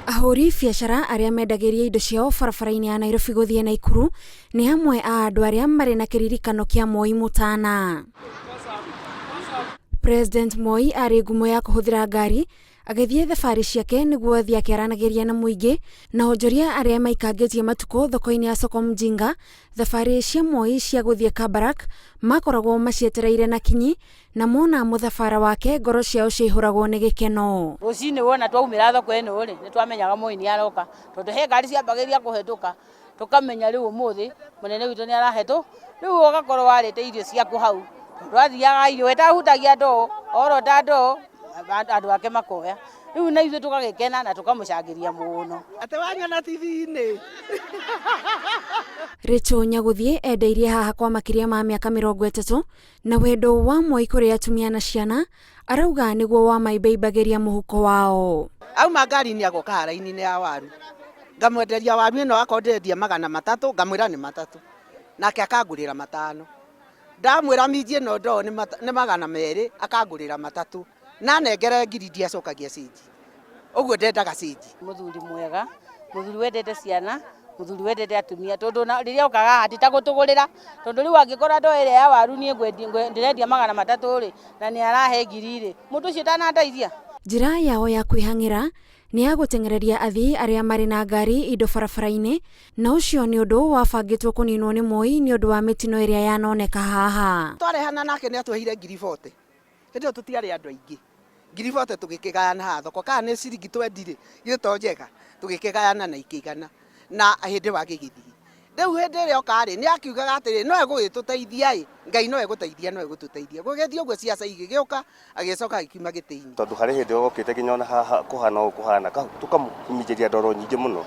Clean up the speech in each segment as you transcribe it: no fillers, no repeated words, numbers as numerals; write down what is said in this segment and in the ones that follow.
Ahũri biacara arĩa mendagiria indo ciao barabara-inĩ ya Nairobi gũthiĩ Naikuru nĩ hamwe a andũ arĩa marĩ na kĩririkano kĩa Moi Mũtana. President Moi arĩ ngumo ya kũhũthĩra ngari agĩthiĩ thabarĩ ciake nĩguo athiĩ akĩaranagĩria na mũingĩ na onjoria arĩa maikangĩtie matukũ thoko-inĩ ya Soko Mjinga. Thabarĩ cia Moi cia gũthiĩ Kabarak makoragwo macietereire na kinyi na mona mũthabara wake ngoro ciao ciaihũragwo nĩ gĩkeno. Rũcinĩ wona twaumĩra thoko ĩno rĩ nĩ twamenyaga Moi nĩ aroka tondũ he ngari ciambagĩrĩria kũhetũka tũkamenya rĩu ũmũthĩ mũnene witũ nĩ arahetũ, rĩu ũgakorwo warĩte irio ciaku hau twathiaga irio etahutagia ndoo orota ndoo andũ ake makoya rĩu na ithuĩ tũgagĩkena na tũkamũcangĩria mũno atĩ wanyona TV-inĩ. Rachel Nyagũthiĩ endeirie haha kwa makĩria ma mĩaka 30 na wendo wa Moi kũrĩ atumia na ciana arauga nĩguo wamaimbagĩria mũhuko wao. Auma ngari-inĩ agoka hara-inĩ ya waru ngamwenderia waru ĩno akonderia 300 ngamwĩra nĩ 3 nake akangũrĩra 5 ndamwĩra minji ĩno ndoo nĩ 200 akangũrĩra 3 na nengere ngiri ndiacokagia cinji ũguo ndendaga cinji. Mũthuri mwega, mũthuri wendete ciana, mũthuri wendete atumia tondũ rĩrĩa okaga atitagũtũgũrĩra tondũ rĩu angĩkora ndoo ĩrĩa ya waru niĩ ndĩrendia 300 rĩ na nĩ arahe ngiri rĩ mũndũ ũcio ndanateithia. Njĩra yao ya kwĩhang'ĩra nĩ ya gũteng'ereria athii arĩa marĩ na ngari indo barabara-inĩ na ũcio nĩ ũndũ wabangĩtwo kũninwo nĩ Moi nĩ ũndũ wa mĩtino ĩrĩa yanoneka haha. Twarehana nake nĩ atwehire ngiri 40 hĩndĩ ĩyo tũtiarĩ andũ aingĩ ngiri 40 tũgĩkĩgayana haha thoko kana nĩ ciringi 20 rĩ gĩto njega tũgĩkĩgayana na ikĩigana na hĩndĩ wagĩgĩthiĩ rĩu hĩndĩ ĩrĩa oka rĩ nĩ akiugaga atĩrĩ no egũgĩtũteithia ĩ Ngai no egũteithia no egũtũteithia gũgĩthiĩ ũguo ciaca igĩgĩũka agĩcoka agĩkiuma gĩtĩ-inĩ tondũ harĩ hĩndĩ ũgũkĩte nginya ona haha kũhana ũũ kũhana tũkamũminjĩria ndoro nyingĩ mũno.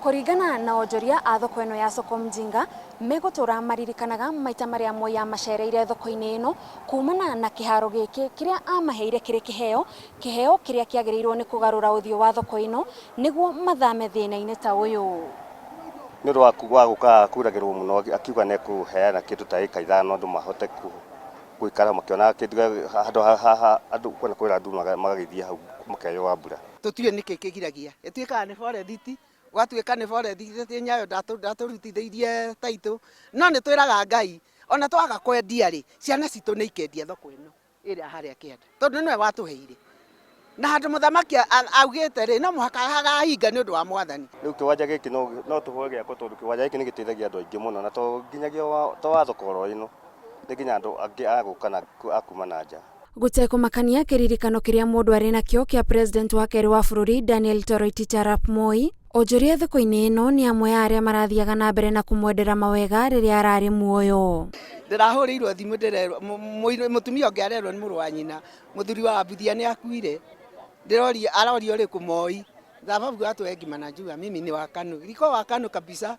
Kũringana na onjoria a thoko ĩno ya Soko Mjinga megũtũra maririkanaga maita marĩa Moi amacereire thoko-inĩ ĩno kumana na kĩharo gĩkĩ kĩrĩa amaheire kĩrĩ kĩheo kĩrĩa kĩagĩrĩirwo nĩ kũgarũra ũthiũ wa thoko ĩno nĩguo mathame thĩna-inĩ ta ũyũ. Nĩ ũndũ wa gũka kuragĩrwo mũno akiuga nĩ kũheana kĩndũ ta ĩka 5 andũ mahote gũikara makĩona kĩndũ handũ haha andũ kwena kwĩra andũ magagĩthiĩ hau makeyũa mbura. Tũtiũĩ nĩkĩ kĩgiragia ĩtuĩkaga nĩ forest gwatuĩka nĩ forest Nyayo ndatũrutithĩirie taitũ no nĩ twĩraga Ngai ona twaga kwendia rĩ ciana citũ nĩ ikendia thoko ĩno ĩrĩa harĩa kĩenda tondũ nĩwe watũheire na handũ mũthamaki augĩte rĩ no mũhaka hagahinga nĩ ũndũ wa Mwathani. Rĩu kĩwanja gĩkĩ no tũhoe gĩakwo tondũ kĩwanja gĩkĩ nĩ gĩteithagia andũ aingĩ mũno na to nginyagia to wa thoko ĩno nĩ nginya andũ angĩ agũka na akuma na nja. Gũtekũmakania kĩririkano kĩrĩa mũndũ arĩ nakĩo kĩa president wa kerĩ wa bũrũri Daniel Toroitich arap Moi, onjoria thoko-inĩ ĩno nĩ amwe ya arĩa marathiaga na mbere na kũmwendera mawega rĩrĩa ararĩ muoyo. Ndĩrahũrĩirwo thimũ ndĩrerwo mũtumia ũngĩ arerwo nĩ mũrũ wa nyina mũthuri wa Abuthia nĩ akuire arorio rĩkũ Moi sababu watu wengi manajua mimi ni wa KANU liko wa KANU kabisa.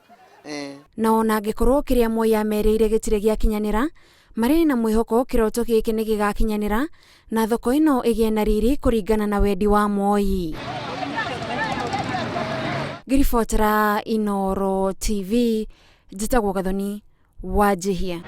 Na ona angĩkorwo kĩrĩa Moi ameriire gĩtirĩ gĩakinyanĩra marĩ na mwĩhoko kĩroto gĩkĩ nĩ gĩgakinyanĩra na thoko ĩno ĩgĩe na riri kũringana na wendi wa Moi. Ngĩribotera Inooro TV njĩtagwo Gathoni Wanjihia.